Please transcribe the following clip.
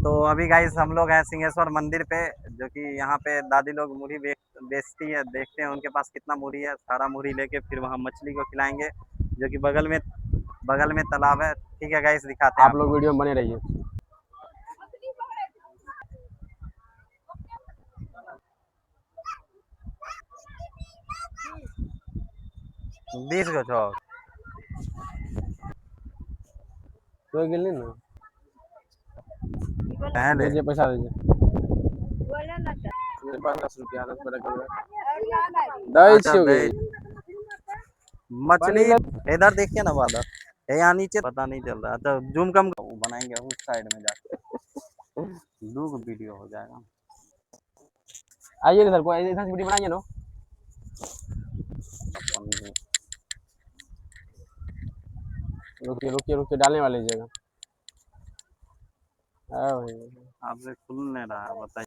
तो अभी गाइस हम लोग हैं सिंहेश्वर मंदिर पे, जो कि यहाँ पे दादी लोग मुरही बेचती है। देखते हैं उनके पास कितना मुरही है, सारा मुरही लेके फिर वहाँ मछली को खिलाएंगे, जो कि बगल में तालाब है। ठीक है गाइस, दिखाते हैं आप लोग आपको। वीडियो में बने रहिए। 20 गो छो कोई गिल नहीं ना, पहले दीजिए पैसा दीजिए। मेरे पास 10 रुपया 10 रुपया दही अच्छा छियोगे। दे पानी मछली। ला। इधर देखिए ना बादल है, यहाँ नीचे पता नहीं चल रहा। अच्छा जूम कम वो बनाएंगे उस साइड में जाके, 2 वीडियो हो जाएगा। आइए इधर को, इधर से वीडियो बनाइए ना। अपन रुकिए रुकिए रुकिए, डालने वाले लीजिएगा। हाँ भाई। आपसे खुल नहीं रहा है, बताइए।